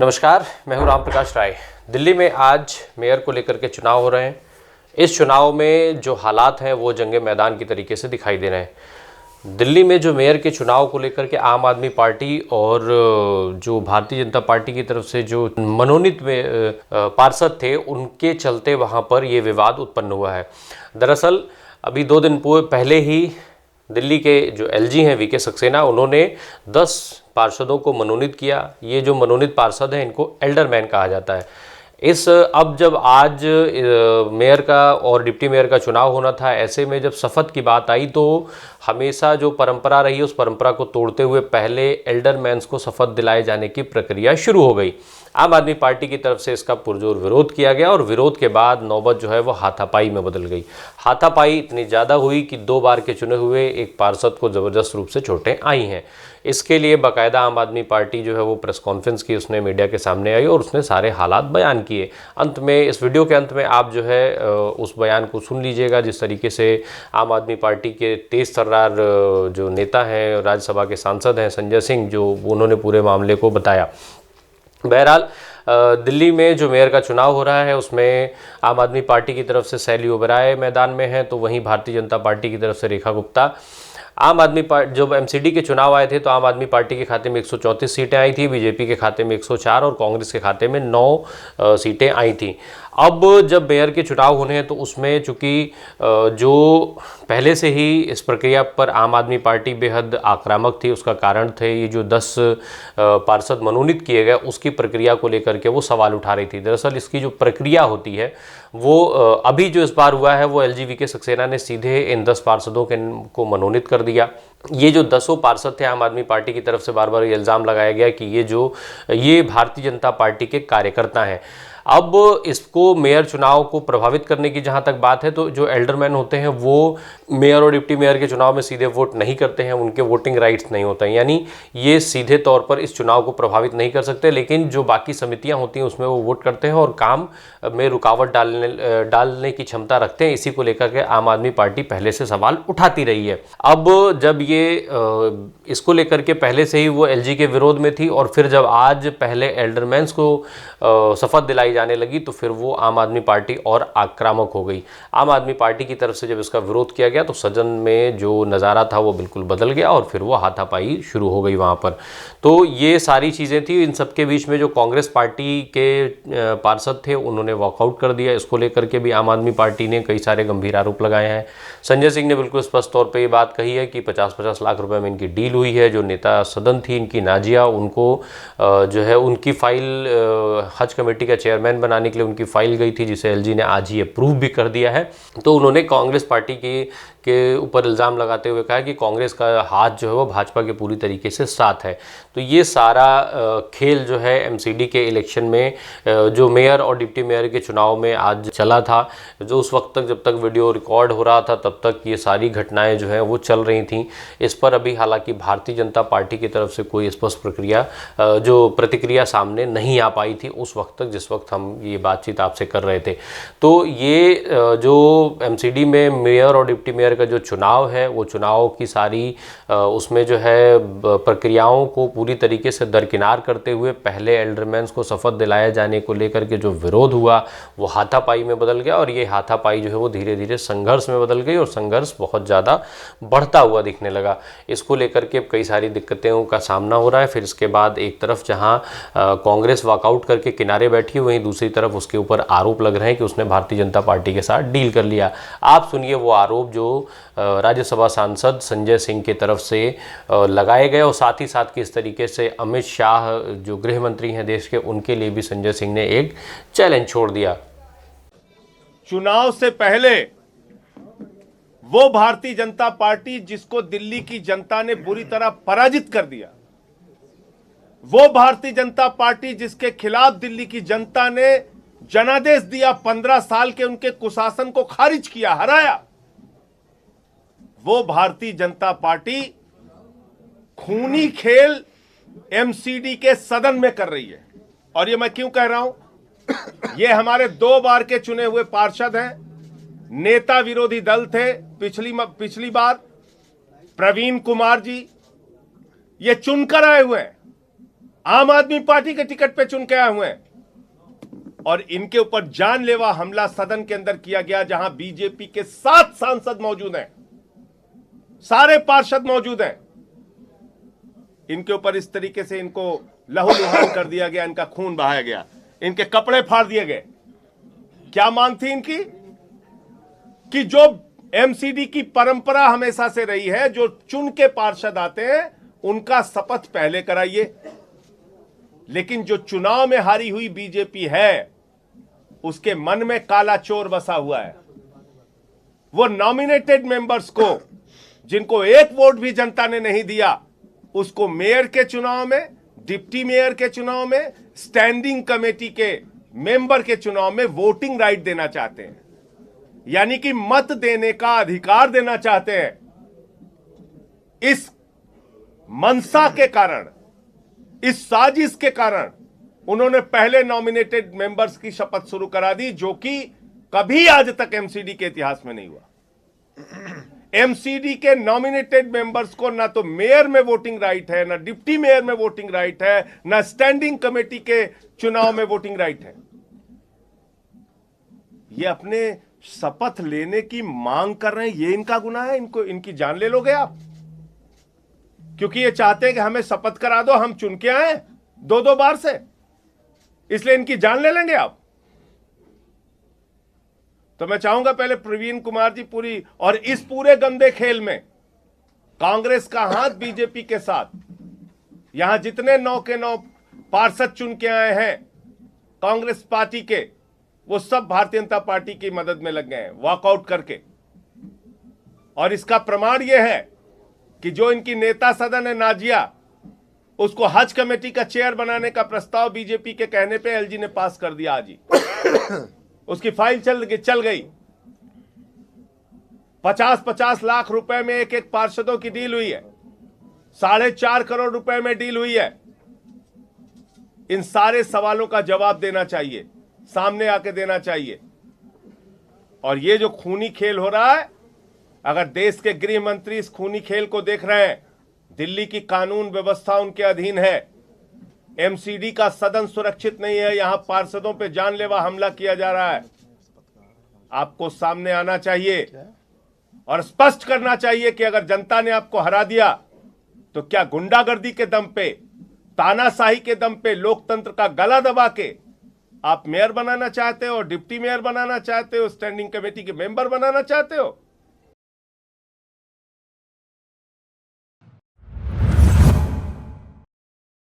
नमस्कार, मैं हूं राम प्रकाश राय। दिल्ली में आज मेयर को लेकर के चुनाव हो रहे हैं। इस चुनाव में जो हालात हैं वो जंगे मैदान की तरीके से दिखाई दे रहे हैं। दिल्ली में जो मेयर के चुनाव को लेकर के आम आदमी पार्टी और जो भारतीय जनता पार्टी की तरफ से जो मनोनीत में पार्षद थे, उनके चलते वहां पर ये विवाद उत्पन्न हुआ है। दरअसल अभी 2 दिन पहले ही दिल्ली के जो एलजी हैं वीके सक्सेना, उन्होंने 10 पार्षदों को मनोनीत किया। ये जो मनोनीत पार्षद हैं इनको एल्डरमैन कहा जाता है। अब जब आज मेयर का और डिप्टी मेयर का चुनाव होना था, ऐसे में जब शपथ की बात आई तो हमेशा जो परंपरा रही है उस परंपरा को तोड़ते हुए पहले एल्डरमैन्स को शपथ दिलाए जाने की प्रक्रिया शुरू हो गई। आम आदमी पार्टी की तरफ से इसका पुरजोर विरोध किया गया और विरोध के बाद नौबत जो है वो हाथापाई में बदल गई। हाथापाई इतनी ज़्यादा हुई कि 2 बार के चुने हुए एक पार्षद को ज़बरदस्त रूप से चोटें आई हैं। इसके लिए बाकायदा आम आदमी पार्टी जो है वो प्रेस कॉन्फ्रेंस की, उसने मीडिया के सामने आई और उसने सारे हालात बयान किए। अंत में, इस वीडियो के अंत में आप जो है उस बयान को सुन लीजिएगा, जिस तरीके से आम आदमी पार्टी के तेज तर्रार जो नेता हैं, राज्यसभा के सांसद हैं संजय सिंह, जो उन्होंने पूरे मामले को बताया। बहरहाल दिल्ली में जो मेयर का चुनाव हो रहा है उसमें आम आदमी पार्टी की तरफ से शैली ओबराय मैदान में है, तो वहीं भारतीय जनता पार्टी की तरफ से रेखा गुप्ता। आम आदमी पार्टी, जब एमसीडी के चुनाव आए थे तो आम आदमी पार्टी के खाते में 134 सीटें आई थी, बीजेपी के खाते में 104 और कांग्रेस के खाते में 9 सीटें आई थी। अब जब मेयर के चुनाव होने हैं तो उसमें चूँकि जो पहले से ही इस प्रक्रिया पर आम आदमी पार्टी बेहद आक्रामक थी, उसका कारण थे ये जो 10 पार्षद मनोनीत किए गए, उसकी प्रक्रिया को लेकर के वो सवाल उठा रही थी। दरअसल इसकी जो प्रक्रिया होती है वो अभी जो इस बार हुआ है वो एलजी वीके सक्सेना ने सीधे इन 10 पार्षदों को मनोनीत कर दिया। ये जो 10 पार्षद थे, आम आदमी पार्टी की तरफ से बार बार ये इल्ज़ाम लगाया गया कि ये भारतीय जनता पार्टी के कार्यकर्ता हैं। अब इसको मेयर चुनाव को प्रभावित करने की जहां तक बात है तो जो एल्डरमैन होते हैं वो मेयर और डिप्टी मेयर के चुनाव में सीधे वोट नहीं करते हैं, उनके वोटिंग राइट्स नहीं होते हैं, यानी ये सीधे तौर पर इस चुनाव को प्रभावित नहीं कर सकते। लेकिन जो बाकी समितियां होती हैं उसमें वो वोट करते हैं और काम में रुकावट डालने की क्षमता रखते हैं। इसी को लेकर के आम आदमी पार्टी पहले से सवाल उठाती रही है। अब जब ये इसको लेकर के पहले से ही वो एलजी के विरोध में थी और फिर जब आज पहले एल्डरमैन्स को शपथ दिलाई जाने लगी तो फिर वो आम आदमी पार्टी और आक्रामक हो गई। आम आदमी पार्टी की तरफ से जब इसका विरोध किया गया तो सदन में जो नज़ारा था वो बिल्कुल बदल गया और फिर वो हाथापाई शुरू हो गई वहाँ पर। तो ये सारी चीज़ें थी। इन सब के बीच में जो कांग्रेस पार्टी के पार्षद थे उन्होंने वॉकआउट कर दिया। इसको लेकर के भी आम आदमी पार्टी ने कई सारे गंभीर आरोप लगाए हैं। संजय सिंह ने बिल्कुल स्पष्ट तौर पर ये बात कही है कि 50-50 लाख रुपए में इनकी डील हुई है। जो नेता सदन थी इनकी नाजिया, उनको जो है उनकी फाइल हज कमेटी का चेयरमैन बनाने के लिए उनकी फाइल गई थी, जिसे एलजी ने आज ही अप्रूव भी कर दिया है। तो उन्होंने कांग्रेस पार्टी के ऊपर इल्ज़ाम लगाते हुए कहा कि कांग्रेस का हाथ जो है वो भाजपा के पूरी तरीके से साथ है। तो ये सारा खेल जो है एमसीडी के इलेक्शन में जो मेयर और डिप्टी मेयर के चुनाव में आज चला था, जो उस वक्त तक जब तक वीडियो रिकॉर्ड हो रहा था तब तक ये सारी घटनाएं जो है वो चल रही थीं। इस पर अभी हालांकि भारतीय जनता पार्टी की तरफ से कोई स्पष्ट प्रतिक्रिया सामने नहीं आ पाई थी उस वक्त तक जिस वक्त हम ये बातचीत आपसे कर रहे थे। तो ये जो एमसीडी में मेयर और डिप्टी मेयर का जो चुनाव है वो चुनाव की सारी उसमें जो है प्रक्रियाओं को पूरी तरीके से दरकिनार करते हुए पहले एल्डरमैन्स को शपथ दिलाए जाने को लेकर के जो विरोध हुआ वो हाथापाई में बदल गया और ये हाथापाई जो है वो धीरे धीरे संघर्ष में बदल गई और संघर्ष बहुत ज़्यादा बढ़ता हुआ दिखने लगा। इसको लेकर के अब कई सारी दिक्कतों का सामना हो रहा है। फिर इसके बाद एक तरफ जहाँ कांग्रेस वॉकआउट करके किनारे बैठी, वहीं दूसरी तरफ उसके ऊपर आरोप लग रहे हैं कि उसने भारतीय जनता पार्टी के साथ डील कर लिया। आप सुनिए वो आरोप जो राज्यसभा सांसद संजय सिंह की तरफ से लगाए गए और साथ ही साथ किस तरीके से अमित शाह जो गृह मंत्री हैं देश के, उनके लिए भी संजय सिंह ने एक चैलेंज छोड़ दिया। चुनाव से पहले वो भारतीय जनता पार्टी जिसको दिल्ली की जनता ने बुरी तरह पराजित कर दिया, वो भारतीय जनता पार्टी जिसके खिलाफ दिल्ली की जनता ने जनादेश दिया, 15 साल के उनके कुशासन को खारिज किया, हराया, वो भारतीय जनता पार्टी खूनी खेल एमसीडी के सदन में कर रही है। और ये मैं क्यों कह रहा हूं, ये हमारे 2 बार के चुने हुए पार्षद हैं, नेता विरोधी दल थे पिछली बार, प्रवीण कुमार जी, ये चुनकर आए हुए हैं। आम आदमी पार्टी के टिकट पे चुन के आए हुए हैं और इनके ऊपर जानलेवा हमला सदन के अंदर किया गया, जहां बीजेपी के 7 सांसद मौजूद हैं, सारे पार्षद मौजूद हैं। इनके ऊपर इस तरीके से इनको लहूलुहान कर दिया गया, इनका खून बहाया गया, इनके कपड़े फाड़ दिए गए। क्या मांग थी इनकी? कि जो एमसीडी की परंपरा हमेशा से रही है, जो चुन के पार्षद आते हैं उनका शपथ पहले कराइए। लेकिन जो चुनाव में हारी हुई बीजेपी है, उसके मन में काला चोर बसा हुआ है। वो नॉमिनेटेड मेंबर्स को, जिनको एक वोट भी जनता ने नहीं दिया, उसको मेयर के चुनाव में, डिप्टी मेयर के चुनाव में, स्टैंडिंग कमेटी के मेंबर के चुनाव में वोटिंग राइट देना चाहते हैं, यानी कि मत देने का अधिकार देना चाहते हैं। इस मनसा के कारण, इस साजिश के कारण उन्होंने पहले नॉमिनेटेड मेंबर्स की शपथ शुरू करा दी, जो कि कभी आज तक एमसीडी के इतिहास में नहीं हुआ। एमसीडी के नॉमिनेटेड मेंबर्स को ना तो मेयर में वोटिंग राइट है, ना डिप्टी मेयर में वोटिंग राइट है, ना स्टैंडिंग कमेटी के चुनाव में वोटिंग राइट है। ये अपने शपथ लेने की मांग कर रहे हैं, ये इनका गुनाह है? इनको, इनकी जान ले लोगे आप? क्योंकि ये चाहते हैं कि हमें शपथ करा दो, हम चुन के आए 2-2 बार से, इसलिए इनकी जान ले लेंगे आप। तो मैं चाहूंगा पहले प्रवीण कुमार जी पूरी, और इस पूरे गंदे खेल में कांग्रेस का हाथ बीजेपी के साथ, यहां जितने 9 के 9 पार्षद चुन के आए हैं कांग्रेस पार्टी के, वो सब भारतीय जनता पार्टी की मदद में लग गए हैं वॉकआउट करके। और इसका प्रमाण यह है कि जो इनकी नेता सदन है नाजिया, उसको हज कमेटी का चेयर बनाने का प्रस्ताव बीजेपी के कहने पे एलजी ने पास कर दिया आज ही। उसकी फाइल चल गई। 50-50 लाख रुपए में एक पार्षदों की डील हुई है, 4.5 करोड़ रुपए में डील हुई है। इन सारे सवालों का जवाब देना चाहिए, सामने आके देना चाहिए। और ये जो खूनी खेल हो रहा है, अगर देश के गृह मंत्री इस खूनी खेल को देख रहे हैं, दिल्ली की कानून व्यवस्था उनके अधीन है, एमसीडी का सदन सुरक्षित नहीं है, यहां पार्षदों पे जानलेवा हमला किया जा रहा है, आपको सामने आना चाहिए और स्पष्ट करना चाहिए कि अगर जनता ने आपको हरा दिया तो क्या गुंडागर्दी के दम पे, तानाशाही के दम पे, लोकतंत्र का गला दबा के आप मेयर बनाना चाहते हो, डिप्टी मेयर बनाना चाहते हो, स्टैंडिंग कमेटी के मेंबर बनाना चाहते हो?